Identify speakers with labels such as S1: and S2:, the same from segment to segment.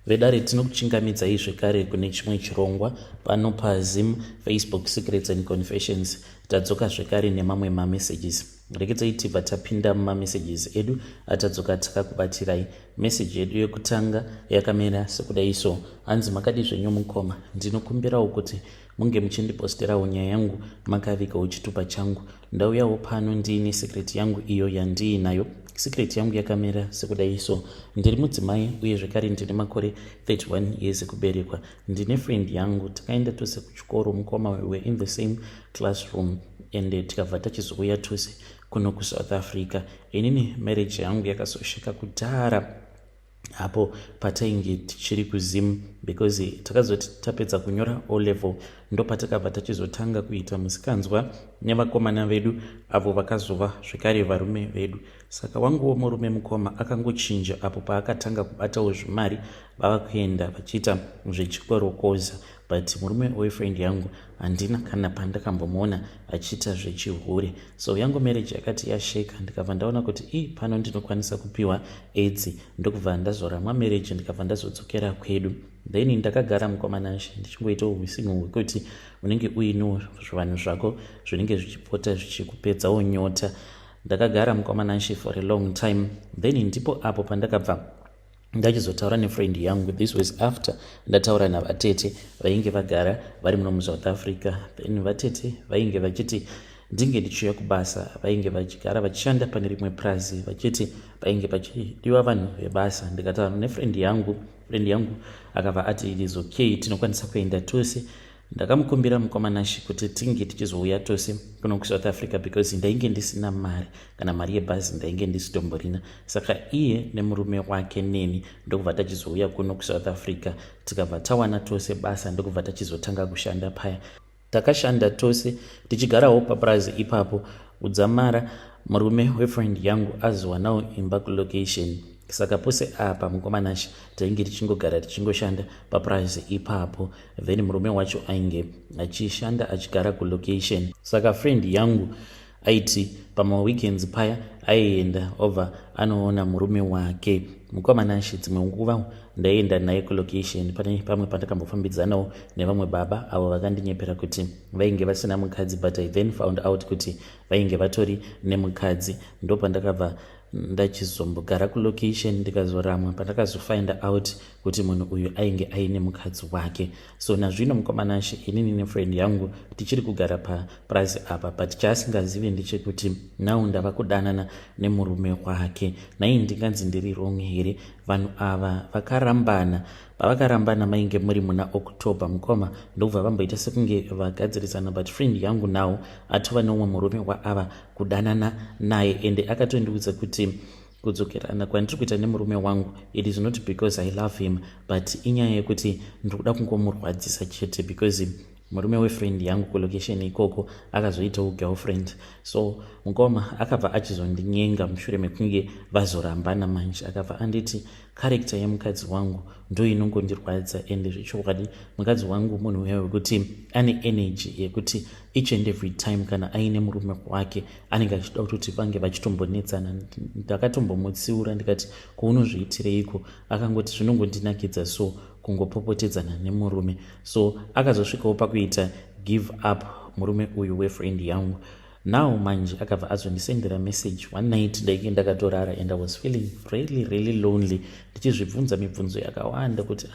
S1: vedare tinokuchingamidzai zvekare kune chimwe chirongwa pano paZim Facebook Secrets and Confessions. Tadzoka zvekare nemamwe mamessages. Rekedzai tibva tapinda mumamessages edu atadzoka takakubatirai. Message yedu yekutanga yakamera sekudai so: hanzi makadi zvenyu mukoma, ndinokumbirawo kuti munge muchindiposterawo nyaya yangu makavikawo chitupa changu. Ndauyawo pano ndiine secret yangu iyo yandiinayo. Secret yangu yakamera sekudai so: ndiri mudzimai uye zvekare ndine makore 31 years ekuberekwa. Ndine friend yangu, takaenda tose kuchikoro mukoma, we were in the same classroom and tikabva tachizouya tose kuno kuSouth Africa. Inini marriage yangu yakazosheka kudhara hapo patainge tichiri kuZim, because takazoti tapedza kunyora O level ndo patakabva tachizotanga kuita musikanzwa nevakomana vedu avo vakazova zvekare varume vedu. Saka wanguwo murume mukoma akangochinja apo paakatanga kubatawo zvimari vava kuenda vachiita zvechikorokoza, but murume boyfriend yangu handina kana pandakambomuona achiita zvechihure. So yangu marriage yakati yasheka, ndikabva ndaona kuti pano ndinokwanisa kupiwa AIDS, ndokubva ndazoramwa marriage ndikabva ndazodzokera kwedu. Then ndakagara mukomanashe ndichingoitawo usingo hwekuti unenge uinewo zvanhu zvako zvinenge zvichipota zvichikupedzawo nyota. Ndakagara mukomanashe for a long time. Then ndipo apo pandakabva ndachizotaura nefriend yangu. This was after ndataura navatete vainge vagara vari muno muSouth Africa. Then vatete vainge vachiti ndinge ndichiuya kubasa, vainge vachigara vachishanda pane rimwe prazi, vachiti vainge vachidiwa vanhu vebasa. Ndikataura nefriend yangu, friend yangu akabva ati it is okay, tinokwanisa kuenda tose. Ndakamukumbira mukomanashe kuti tinge tichizouya tose kuno kuSouth Africa because ndainge ndisina mari, kana mari yebhazi ndainge ndisitomborina. Saka iye nemurume wake neni ndokubva tachizouya kuno kuSouth Africa, tikabva tawana tose basa, ndokubva tachizotanga kushanda paya. Takashanda tose tichigarawo papurazi ipapo. Udzamara murume wefriend yangu azowanawo imba kulocation. Saka pose apa mukomanashe tainge tichingogara tichingoshanda papurazi ipapo. Then murume wacho ainge achishanda achigara kulocation. Saka friend yangu aiti pama weekends paya aienda over anoona murume wake. Mukomanashe dzimwe nguva ndaienda naye kulocation. Pane pamwe pandakambofambidzanawo nevamwe baba avo vakandinyepera kuti vainge vasina mukadzi, but I then found out kuti vainge vatori nemukadzi. Ndo pandakabva ndachizombogara kulocation ndikazoramwa pandakazofind out kuti munhu uyu ainge aine mukadzi wake. So nazvino mukomanashe inini nefriend yangu tichiri kugara papurazi apa, but chaasingazivi ndechekuti now ndava kudanana nemurume wake. Nai ndinganzi ndiri wrong here? Vanhu ava vakarambana, pavakarambana mainge muri muna October mukoma, ndobva vamboita sekunge vagadzirisana, but friend yangu now atova neumwe murume waava kudanana naye, ende akatondiudza kuti kudzokerana kwandiri kuita nemurume wangu it is not because I love him, but inyaya yekuti ndikuda kungomurwadzisa chete, because murume wefriend yangu kulocation ikoko akazoitawo girlfriend. So mukoma akabva achizondinyenga mushure mekunge vazorambana manje. Akabva anditi character yemukadzi wangu ndo inongondirwadza, ende zvechokwadi mukadzi wangu munhu uya wekuti ane energy yekuti each and every time kana aine murume wake anenge achida kuti vange vachitombonetsana. Ndakatombomutsiura ndikati kuunozviitireiko? Akangoti zvinongondinakidza so kungopopotedzana nemurume. So akazosvikawo pakuita give up murume uyu wefriend yangu. Now manje akabva azondisendera message one night ndainge ndakatorara and I was feeling really lonely, ndichizvibvunza mibvunzo yakawanda kuti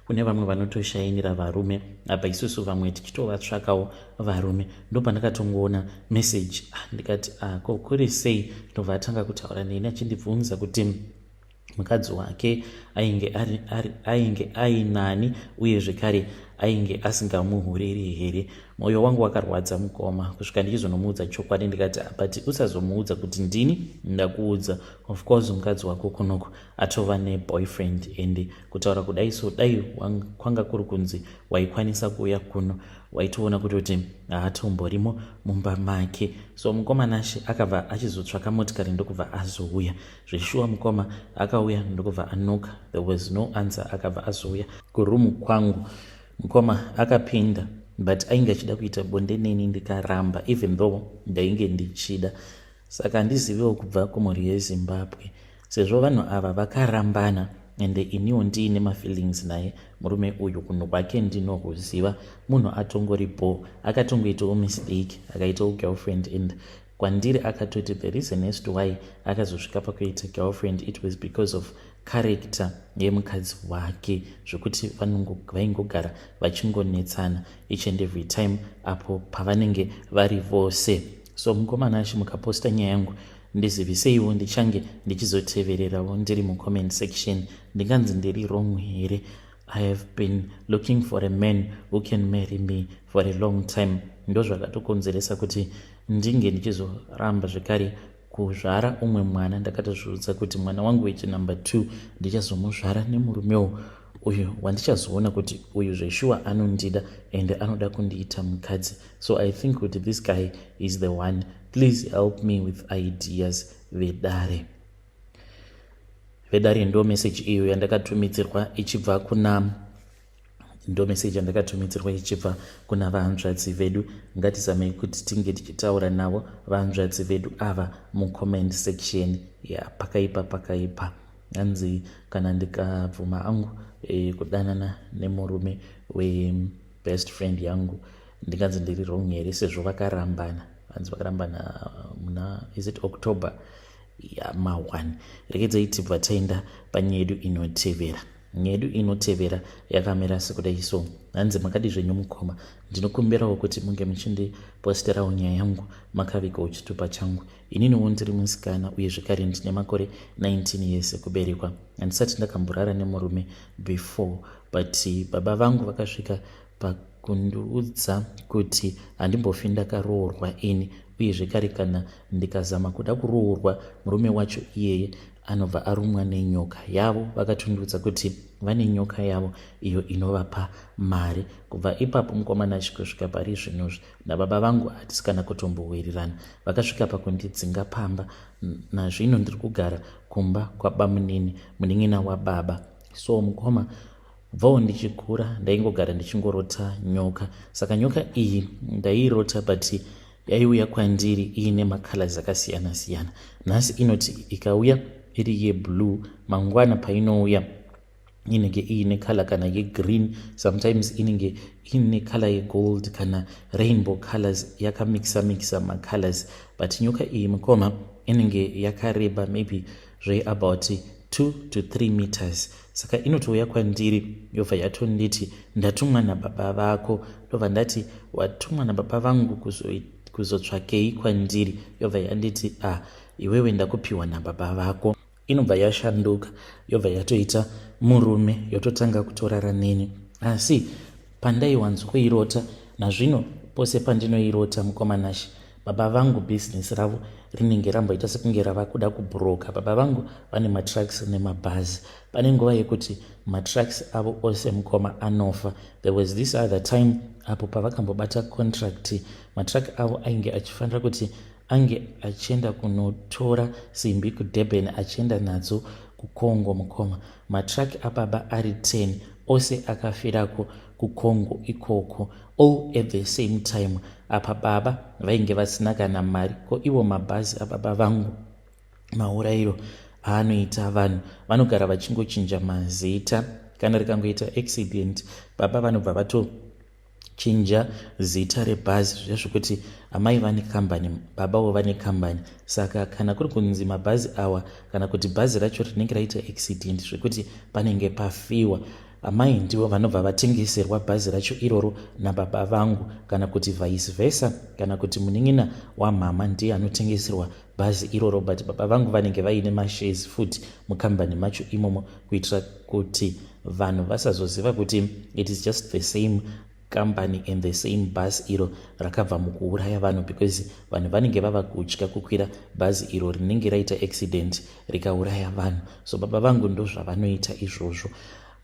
S1: kune vamwe vanotoshainira varume apa, isusu vamwe tichitovatsvakawo varume. Ndo pandakatongoona message ndikati ko kuri sei? Ndobva atanga kutaura neni achindibvunza kuti mukadzi wake ainge ainani uye zvekare ainge asingamuhuriri here. Mwoyo wangu wakarwadza mukoma, kusvika ndichizonomuudza chokwadi ndikati but usazomuudza kuti ndini ndakuudza. Of course mukadzi wako kunoko atova neboyfriend, and kutaura kudai so dai kwanga kuri kunzi waikwanisa kuuya kuno waitoona kuti haatomborimo mumba make. So mukomanashe akabva achizotsvaka motikari ndokubva azouya. Zveshuwa mukoma akauya ndokubva anoka, there was no answer. Akabva azouya kurumu kwangu. Mukoma akapinda, but ainge achida kuita bonde neni ndikaramba, even though ndainge ndichida. Saka handiziviwo kubva kumhuri yeZimbabwe, sezvo vanhu ava vakarambana ende iniwo ndiine mafeelings naye murume uyu kunhu kwake ndinokuziva. Munhu atongoripo akatongoitawo mistake akaitawo girlfriend, and kwandiri akatoti the reason as to why akazosvika pakuita girlfriend it was because of character yemukadzi wake, zvokuti vaingogara vachingonetsana each and every time apo pavanenge vari vose. So mukomana ashi mukaposta nyaya yangu ndiziviseiwo ndichange ndichizotevererawo ndiri mucomment section. Ndinganzi ndiri wrong here? I have been looking for a man who can marry me for a long time. Ndo zvakatokonzeresa kuti ndinge ndichizoramba zvekare kuzvara umwe mwana. Ndakatozviudza kuti mwana wangu wechinumber 2 ndichazomuzvara nemurumewo uyu wandichazoona kuti uyu zveshuwa anondida ende anoda kundiita mukadzi. So I think kuti this guy is the one. Please help me with ideas. Vedare ndo message iyo yandakatumidzirwa ichibva kuna vahanzvadzi vedu. Ngatizamei kuti tinge tichitaura navo vahanzvadzi vedu ava mucomment section. Pakaipa hanzi kana ndikabvuma angu kudanana nemurume best friend yangu ndinganzi ndiri wrong here, sezvo vakarambana muna is it October ma1. Rekedzai tibva taenda panyaya yedu inotevera. Nyaya yedu inotevera yakamira sekudai. So hanzi makadi zvenyu mukoma, ndinokumbirawo kuti munge muchindiposterawo nyaya yangu makavikawo chitupa changu. Ininiwo ndiri musikana uye zvekare ndine makore 19 years ekuberekwa. Handisati ndakamborara nemurume before, but baba vangu vakasvika pakundiudza kuti handimbofi ndakaroorwa ini, uye zvekare kana ndikazama kuda kuroorwa murume wacho iyeye anobva arumwa nenyoka yavo. Vakatondiudza kuti vane nyoka yavo iyo inovapa mari. Kubva ipapo mukomana achikusvika pari zvinozvi nababa vangu hatisi kana kutombowirirana. Vakasvika pakundidzinga pamba. Nazvino ndiri kugara kumba kwabamunini, munin'ina wababa. So mukoma bvawo ndichikura ndaingogara ndichingorota nyoka. Saka nyoka iyi ndairota, but yaiuya kwandiri iine macolors akasiyana siyana. Nhasi inoti ikauya iri yeblue, mangwana painouya inenge iine color kana yegreen, sometimes inenge iine color yegold kana rainbow colors, yakamixa macolors. But nyoka iyi mukoma inenge yakareba maybe about 2 to 3 meters. Saka inotouya kwandiri yobva yatonditi ndatumwa nababa vako. Ndobva ndati watumwa nababa vangu kuzotsvakei kwandiri? Yobva yanditi iwewe ndakupiwa nababa vako. Inobva yashanduka yobva yatoita murume, yototanga kutorara neni. Asi pandaiwanzokuirota nazvino pose pandinoirota mukomanashi, baba vangu business ravo rinenge ramboita sekunge rava kuda kubhuroka. Baba vangu vane matrucks nemabhazi. Pane nguva yekuti matrucks avo ose mukoma anofa. There was this other time apo pavakambobata contract, matruck avo ainge achifanira kuti ange achienda kunotora simbi kuDurban achienda nadzo kuCongo mukoma. Matruck ababa ari 10 ose akafirako kuCongo ikoko, all at the same time. Apa baba vainge vasina kana mari, ko ivo mabhazi ababa vangu maurayiro aanoita vanhu vanogara vachingochinja mazita. Kana rikangoita accident, baba vanobva vatochinja zita rebhazi zvezvokuti amai vane kambani, babavo vane kambani. Saka kana kuri kunzi mabhazi awa kana kuti bhazi racho rinenge raita accident zvekuti panenge pafiwa, amai ndivo vanobva vatengeserwa bhazi racho iroro nababa vangu, kana kuti vice versa, kana kuti munin'ina wamama ndiye anotengeserwa bhazi iroro. But baba vangu vanenge vaine mashares futi mukambani macho imomo, kuitira kuti vanhu vasazoziva kuti it is just the same company and the same bus iro rakabva mukuuraya vanhu, because vanhu vanenge vava kutya kukwira bhazi iro rinenge raita accident rikauraya vanhu. So baba vangu ndo zvavanoita izvozvo.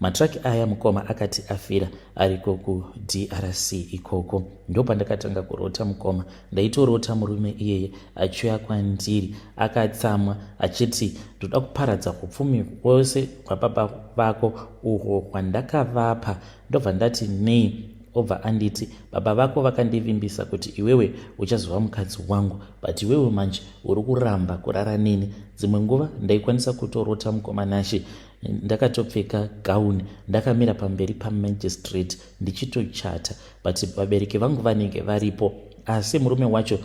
S1: Matraki aya mukoma akati afira ariko kuDRC ikoko. Ndo pandakatanga kurota mukoma. Ndaitorota murume iyeye achiuya kwandiri akatsamwa achiti ndoda kuparadza upfumi hwose hwababa vako uhwo hwandakavapa. Ndobva ndati nei. Obva anditi baba vako vakandivimbisa kuti iwewe uchazova mukadzi wangu, but iwewe manje uri kuramba kurara neni. Dzimwe nguva ndaikwanisa kutorota mukomanashi ndakatopfeka gauni ndakamira pamberi pamagistrate ndichitochata, but vabereki vangu vanenge varipo, asi murume wacho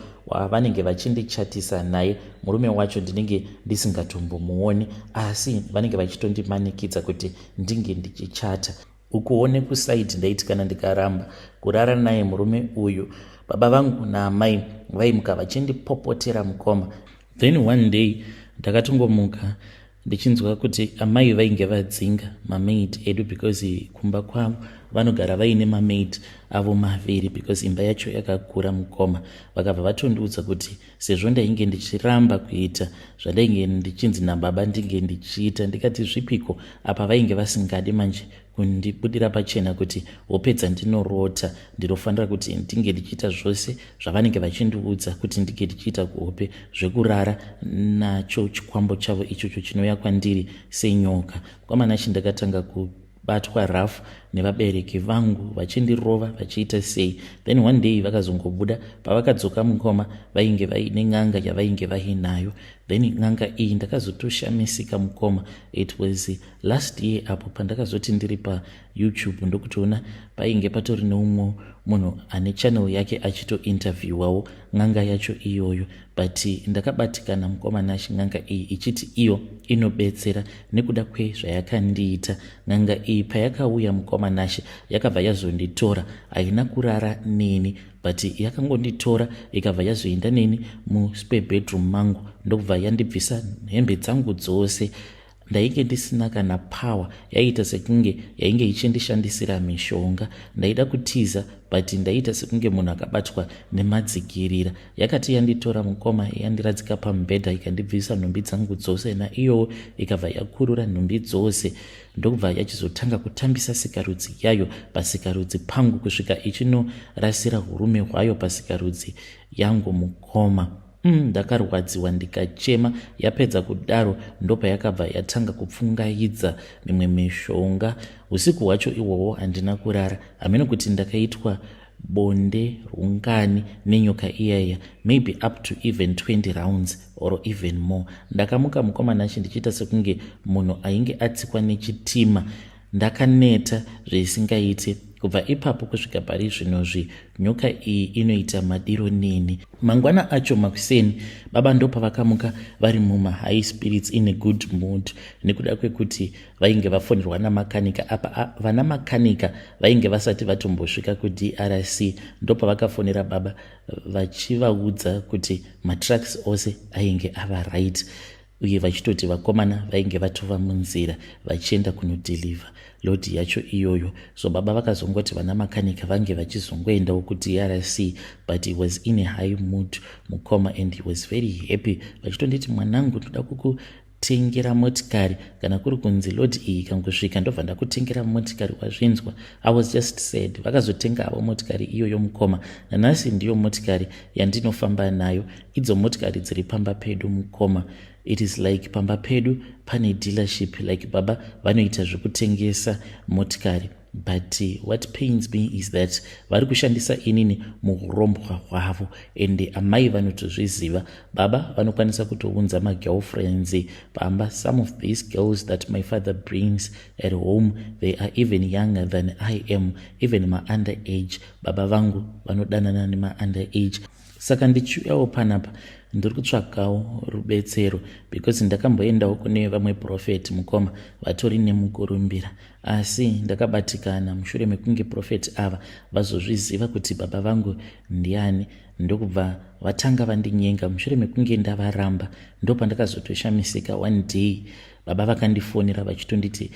S1: vanenge vachindichatisa naye, murume wacho ndinenge ndisingatombomuoni, asi vanenge vachitondimanikidza kuti ndinge ndichichata. Ukuone kusaidi ndaiti kana ndikaramba kurara naye murume uyu, baba vangu naamai vaimuka vachindipopotera mukoma. Then one day ndakatongomuka ndichinzwa kuti amai vainge vadzinga mamaid edu, because kumba kwavo vanogara vaine mamaid avo maviri, because imba yacho yakakura mukoma. Vakabva vatondiudza kuti sezvo ndainge ndichiramba kuita zvandainge ndichinzi nababa ndinge ndichiita, ndikati zvipiko, apa vainge vasingadi manje kundibudira pachena kuti wopedza ndinorota, ndinofanira kuti ndinge ndichiita zvose zvavanenge vachindiudza kuti ndinge ndichiita kuhope, zvekurara nacho chikwambo chavo ichocho chinouya kwandiri senyoka. Kwamanachi ndakatanga kubatwa rafu nevabereki vangu vachindirova vachiita sei. Then one day vakazongobuda, pavakadzoka mukoma vainge vaine n'anga yavainge vainayo. Then n'anga iyi ndakazotoshamisika mukoma. It was last year apo pandakazoti ndiri paYouTube ndokutoona painge patori neumwe munhu ane channel yake achitointerviewawo n'anga yacho iyoyo, but ndakabatikana mukoma nashi n'anga iyi ichiti iyo inobetsera nekuda kwezvayakandiita. N'anga iyi payakauya mukoma nashi yakabva yazonditora, haina kurara neni, but yakangonditora ikabva yazoenda neni muspare bedroom mangu ndokubva yandibvisa hembe dzangu dzose. Ndainge ndisina kana power, yaita sekunge yainge ichindishandisira mishonga. Ndaida kutiza, but ndaita sekunge munhu akabatwa nemadzikirira. Yakati yanditora mukoma yandiradzika pamubhedha ikandibvisa nhumbi dzangu dzose, naiyowo ikabva yakurura nhumbi dzose ndokubva yachizotanga kutambisa sikarudzi yayo pasikarudzi pangu kusvika ichinorasira hurume hwayo pasikarudzi yangu mukoma. Ndakarwadziwa ndikachema. Yapedza kudaro ndopa yakabva yatanga kupfungaidza mimwe mishonga. Usiku hwacho ihwohwo handina kurara, hameno kuti ndakaitwa bonde rungani nenyoka iyaya, maybe up to even 20 rounds or even more. Ndakamuka mukoma nachi ndichiita sekunge munhu ainge atsikwa nechitima. Ndakaneta zvisingaite. Kubva ipapo kusvika pari zvinozvi nyoka iyi inoita madiro neni. Mangwana acho makuseni baba ndo pavakamuka vari muma high spirits, in a good mood, nekuda kwekuti vainge vafonirwa namakanika. Apa vana makanika vainge vasati vatombosvika kuDRC, ndo pavakafonera baba vachivaudza kuti matracks ose ainge ava right, uye vachitoti vakomana vainge vatova munzira vachienda kunodhilivha lodi yacho iyoyo. So baba vakazongoti vana makanika vange vachizongoendawo kuDRC, but he was in a high mood mukoma and he was very happy. Vachitonditi mwanangu ndoda kukutengera motikari, kana kuri kunzi lodi iyi ikangosvika ndobva ndakutengera motikari, wazvinzwa. I was just said. Vakazotenga avo motikari iyoyo mukoma, nanhasi ndiyo motikari yandinofamba nayo. Idzo motikari dziri pamba pedu mukoma. It is like pamba pedu pane dealership, like baba vanoita zvekutengesa motikari. But what pains me is that vari kushandisa inini muurombwa hwavo, and amai vanotozviziva. Baba vanokwanisa kutounza magirlfriends pamba. Some of these girls that my father brings at home, they are even younger than I am, even my underage. Baba vangu vanodanana nema underage. Saka ndichiuyawo panapa ndiri kutsvakawo rubetsero, because ndakamboendawo kune vamwe profeti mukoma vatori nemukurumbira, asi ndakabatikana mushure mekunge profeti ava vazozviziva kuti baba vangu ndiani, ndokubva vatanga vandinyenga. Mushure mekunge ndavaramba ndopandakazotoshamisika. One day baba vakandifonera vachitonditi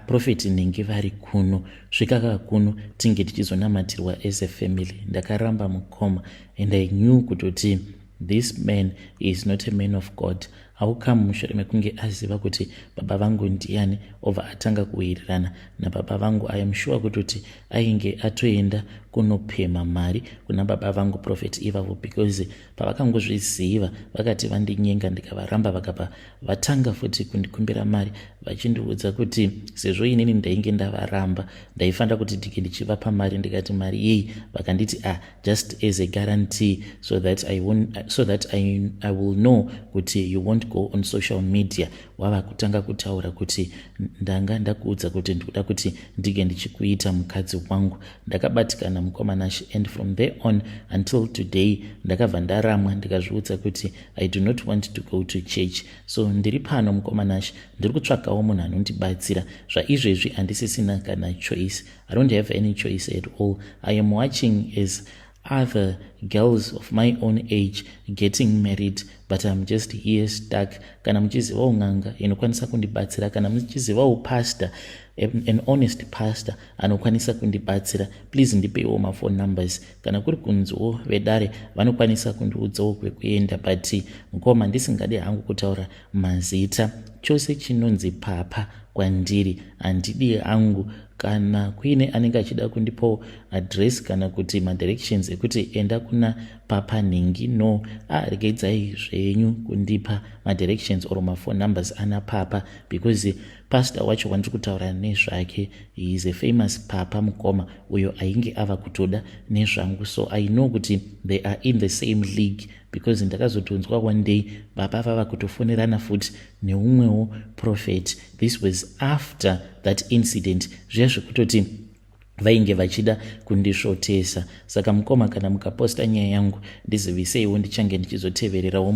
S1: profeti nenge vari kuno, svikaka kuno tinge tichizonamatirwa as a family. Ndakaramba mukoma, and I knew kutoti this man is not a man of God. How come mushure mekunge aziva kuti baba vangu ndiani obva atanga kuwirirana nababa vangu? I am sure kutoti ainge atoenda kunopema mari kuna baba vangu profeti ivavo, because pavakangozviziva vakati vandinyenga ndikavaramba, vakabva vatanga futi kundikumbira mari vachindiudza kuti sezvo inini ndainge ndavaramba ndaifanira kuti ndike ndichivapa mari. Ndikati mari yei? Vakanditi just as a guarantee, so that I will know kuti you won't don't go on social media wava kutanga kutaura kuti ndanga ndakuudza kuti ndikuda kuti ndige ndichikuita mukadzi wangu. Ndakabatikana mukomanashi, and from there on until today ndakabva ndaramwa ndikazviudza kuti I do not want to go to church. So ndiri pano mukomanashi, ndiri kutsvakawo munhu anondibatsira. Zvaizvezvi handisisina kana choice. I don't have any choice at all. I am watching as other girls of my own age getting married, but I'm just here stuck. Kana muchizivawo n'anga inokwanisa kundibatsira, kana muchizivawo pastor, an honest pastor anokwanisa kundibatsira, please ndipewo mafone numbers. Kana kuri kunziwo vedare vanokwanisa kundiudzawo kwekuenda, but mukoma ndisingade hangu kutaura mazita. Chose chinonzi papa kwandiri handidi hangu. Kana kuine anenge achida kundipawo address kana kuti madirections ekuti enda kuna papa Nengi, no, regedzai zvenyu kundipa madirections or mafone numbers ana papa, because pastor wacho wandiri kutaura nezvake, he is a famous papa mukoma uyo ainge ava kutoda nezvangu. So I know kuti they are in the same league, because ndakazotonzwa one day baba vava kutofonerana futi neumwewo prophet. This was after that incident. Zviya zvekutoti vainge vachida kundisvotesa. Saka mukoma, kana mukaposta nyaya yangu ndiziviseiwo ndichange ndichizotevererawo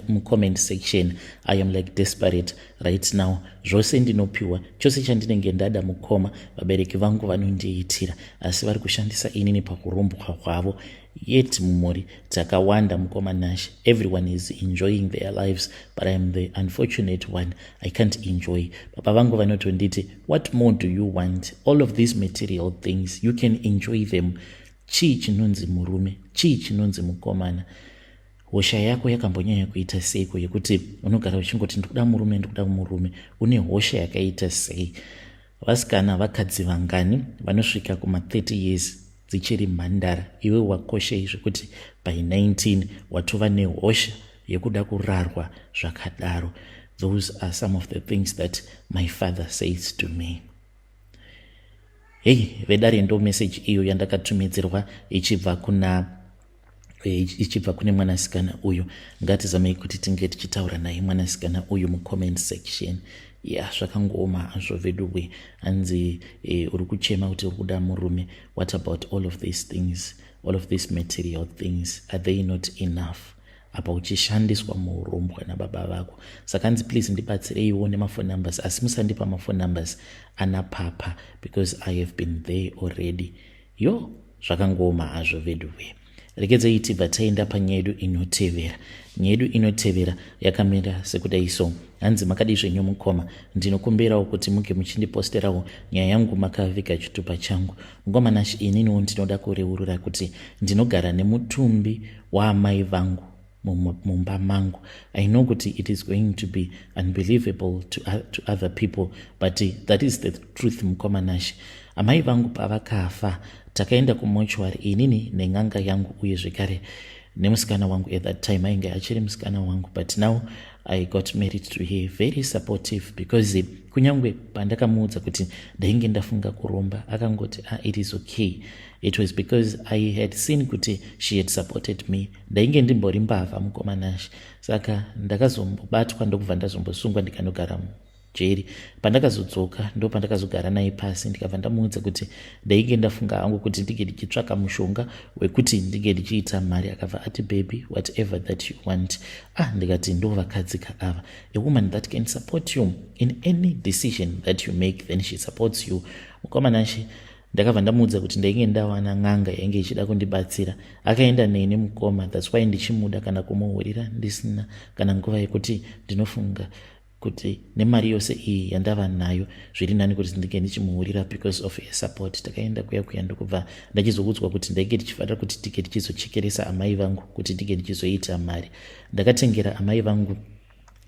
S1: mucomment section. I am like desperate right now. Zvose ndinopiwa, chose chandinenge ndada mukoma vabereki vangu vanondiitira, asi vari kushandisa inini pakurombwa kwavo. Yet mumori takawanda mukomanashi, everyone is enjoying their lives, but I am the unfortunate one. I can't enjoy. Baba vangu vanotonditi, what more do you want? All of these material things, you can enjoy them. Chii chinonzi murume, chii chinonzi mukomana? Hosha yako yakambonyanya kuita seiko yekuti unogara uchingoti ndikuda murume? Une hosha yakaita sei? Vasikana vakadzi vangani vanosvika kuma 30 years dzichiri mhandara, iwe wakoshei zvekuti by 19 watova nehosha yekuda kurarwa zvakadaro? Those are some of the things that my father says to me. Hey, vedare ndo message iyo yandakatumidzirwa ichibva kune mwanasikana uyu. Ngatizamei kuti tinge tichitaura naye mwanasikana uyu mucomment section. Zvakangoma hazvo veduwe, hanzi uri kuchema kuti uri kuda murume. What about all of these things, all of these material things? Are they not enough? Apa uchishandiswa muurombwa nababa vako. Saka hanzi please ndibatsireiwo nemafone numbers, asi musandipa mafone numbers ana papa, because I have been there already. Zvakangoma hazvo veduwe. Regedzei tibva taenda panyaya yedu inotevera. Nyaya yedu inotevera yakamira sekudai so. Hanzi makadi zvenyu mukoma, ndinokumbirawo kuti muge muchindiposterawo nyaya yangu makaviga chitupa changu. Mukomanashi ininiwo ndinoda kureurura kuti ndinogara nemutumbi waamai vangu mumba mangu. I know kuti it is going to be unbelievable to other people, but that is the truth mukomanashi. Amai vangu pavakafa takaenda kumochwari, inini neng'anga yangu uye zvekare nemusikana wangu. At that time ainge achiri musikana wangu, but now I got married to her. Very supportive, because kunyangwe pandakamuudza kuti ndainge ndafunga kuromba akangoti it is okay. It was because I had seen kuti she had supported me. Ndainge ndimbori mbavha mukomanashi, saka ndakazombobatwa ndokubva ndazombosungwa ndikandogara jeri. Pandakazodzoka ndo pandakazogara naye pasi ndikabva ndamuudza kuti ndainge ndafunga hangu kuti ndige ndichitsvaka mushonga wekuti ndige ndichiita mari. Akabva ati baby, whatever that you want. Ndikati ndo vakadzika ava, a woman that can support you in any decision that you make, then she supports you. Mukomanashi ndakabva ndamuudza kuti ndainge ndawana n'anga yainge ichida kundibatsira. Akaenda neni mukoma. That's why ndichimuda kana kumuhurira ndisina kana nguva yekuti ndinofunga kuti nemari yose iyi yandava nayo zviri nani kuti ndinge ndichimuhurira because of her support. Takaenda kuya ndokubva ndachizoudzwa kuti ndainge ndichifanira kuti ndinge ndichizochekeresa amai vangu kuti ndinge ndichizoita mari. Ndakatengera amai vangu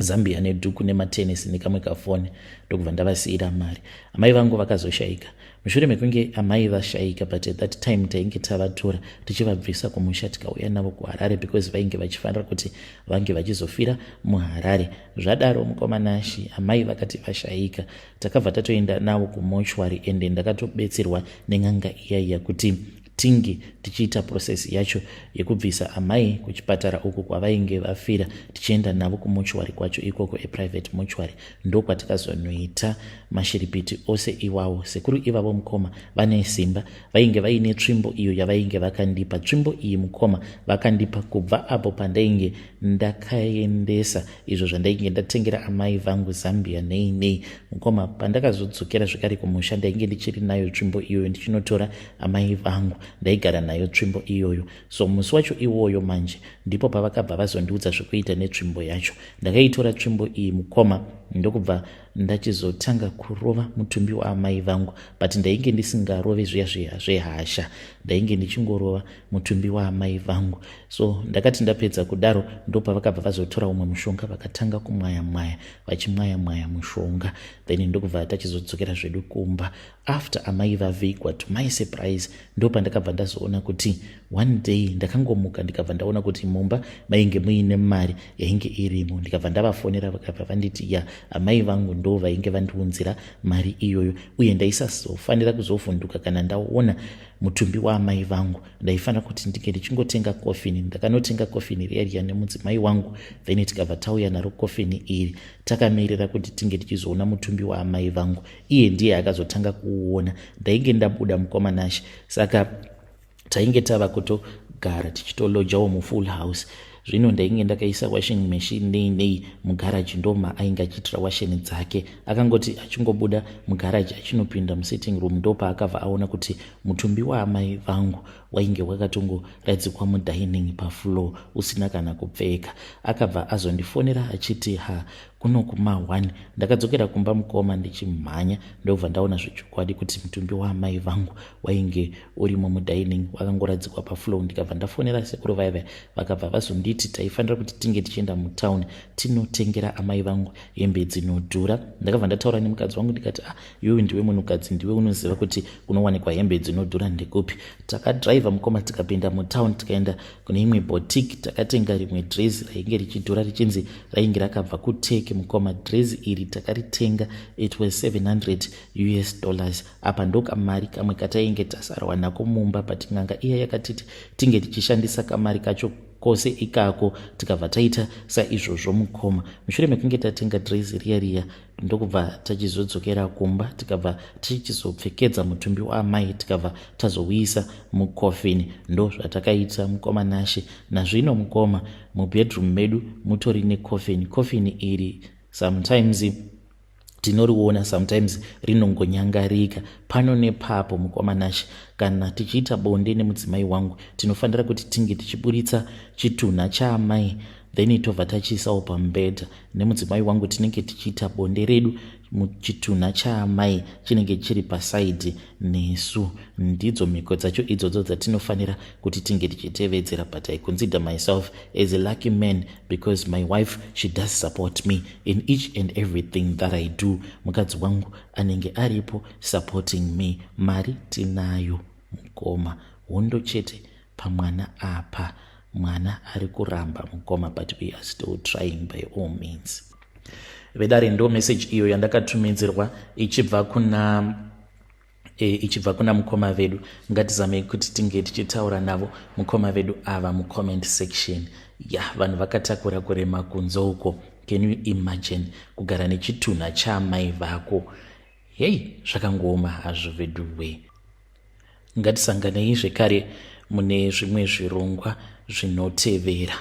S1: Zambia nedhuku nematenesi nekamwe kafoni ndokubva ndavasiyira mari. Amai vangu vakazoshaika. Mushure mekunge amai vashaika, but at that time tainge tavatora tichivabvisa kumusha tikauya navo kuHarare, because vainge vachifanira kuti vange vachizofira muHarare. Zvadaro mukomanashi amai vakati vashaika, takabva tatoenda navo kumochwari, ende ndakatobetserwa neng'anga iyaiya kuti tinge tichiita process yacho yekubvisa amai kuchipatara uku kwavainge vafira tichienda navo kumochwari kwacho ikoko eprivate mochwari. Ndokwatikazongoita mashiripiti ose iwawo. Sekuru ivavo mukoma vane simba, vainge vaine tsvimbo iyo yavainge vakandipa. Tsvimbo iyi mukoma vakandipa kubva apo pandainge ndakaendesa izvo zvandainge ndatengera amai vangu Zambia nei. Mukoma pandakazodzokera zvekare kumusha ndainge ndichiri nayo tsvimbo iyoyo ndichinotora amai vangu, ndaigara nayo tsvimbo iyoyo. So musi wacho iwoyo manje ndipo pavakabva vazondiudza zvekuita netsvimbo yacho. Ndakaitora tsvimbo iyi mukoma ndokubva ndachizotanga kurova mutumbi waamai vangu, but ndainge ndisingarove zviya zvehasha, ndainge ndichingorova mutumbi waamai vangu. So ndakati ndapedza kudaro ndopavakabva vazotora umwe mushonga vakatanga kumwaya vachimwaya mushonga, then ndokubva tachizodzokera zvedu kumba. After amai vavhigwa, to my surprise, ndopandakabva ndazoona kuti one day ndakangomuka ndikabva ndaona kuti mumba mainge muine mari yainge irimo. Ndikabva ndavafonera vakabva vanditi amai vangu ndo vainge vandiunzira mari iyoyo, uye ndaisazofanira kuzovhunduka kana ndaona mutumbi waamai vangu. Ndaifanira kuti ndinge ndichingotenga kofini. Ndakanotenga kofini riya nemudzimai wangu, then tikabva tauya naro kofini iri takamirira kuti tinge tichizoona mutumbi waamai vangu. Iye ndiye akazotanga kuuona. Ndainge ndabuda mukoma Nashe, saka tainge tava kutogara tichitolojawo mufull house. Zvino ndainge ndakaisa washing machine nei mugaraji, ndoma ainge achiitira washeni dzake. Akangoti achingobuda mugaraji achinopinda musitting room ndopa akabva aona kuti mutumbi waamai vangu wainge wakatongoradzikwa mudining pafloor usina kana kupfeka. Akabva azondifonera achiti kuno kuma1. Ndakadzokera kumba mukoma ndichimhanya ndobva ndaona zvechokwadi kuti mutumbi waamai vangu wainge urimo mudining wakangoradzikwa pafloor. Ndikabva ndafonera sekuru vaiva vakabva vazonditi taifanira kuti tinge tichienda mutown tinotengera amai vangu hembe dzinodhura. Ndakabva ndataura nemukadzi wangu ndikati iwewe ndiwe munhukadzi, ndiwe unoziva kuti kunowanikwa hembe dzinodhura ndekupi. Takadhiraivha mukoma tikapinda mutown tikaenda kune imwe boutique takatenga rimwe dress rainge richidhura richinzi rainge rakabva kuteke mukoma. Dress iri takaritenga it was $700. Apa ndokamari kamwe katainge tasarwa nako mumba, but n'anga iya yakatiti tinge tichishandisa kamari kacho kose ikako tikabva taita saizvozvo mukoma. Mushure mekunge tatenga dress riya ndokubva tachizodzokera kumba tikabva tichizopfekedza mutumbi waamai tikabva tazouyisa mukofini. Ndo zvatakaita mukoma Nashe. Nazvino mukoma mubedroom medu mutori nekofini. Kofini iri sometimes tinoriona, sometimes rinongonyangarika pano nepapo mukoma Nashe. Kana tichiita bonde nemudzimai wangu tinofanira kuti tinge tichiburitsa chitunha chaamai, then tobva tachiisawo pamubhedha. Nemudzimai wangu tinenge tichiita bonde redu muchitunha chaamai chinenge chiri pasaidhi nesu. Ndidzo mhiko dzacho idzodzo dzatinofanira kuti tinge tichitevedzera. But I consider myself as a lucky man because my wife, she does support me in each and everything that I do. Mukadzi wangu anenge aripo supporting me. Mari tinayo mukoma, hondo chete pamwana apa. Mwana ari kuramba mukoma, but we are still trying by all means. Vedare ndo message iyo yandakatumidzirwa ichibva kuna mukoma vedu. Ngatizame kuti tinge tichitaura navo mukoma vedu ava mucomment section. Vanhu vakatakura kurema kunzo uko. Can you imagine kugara nechitunha chaamai vako? Zvakangoma hazvo veduwe. Ngatisanganei zvekare mune zvimwe zvirongwa zvinotevera.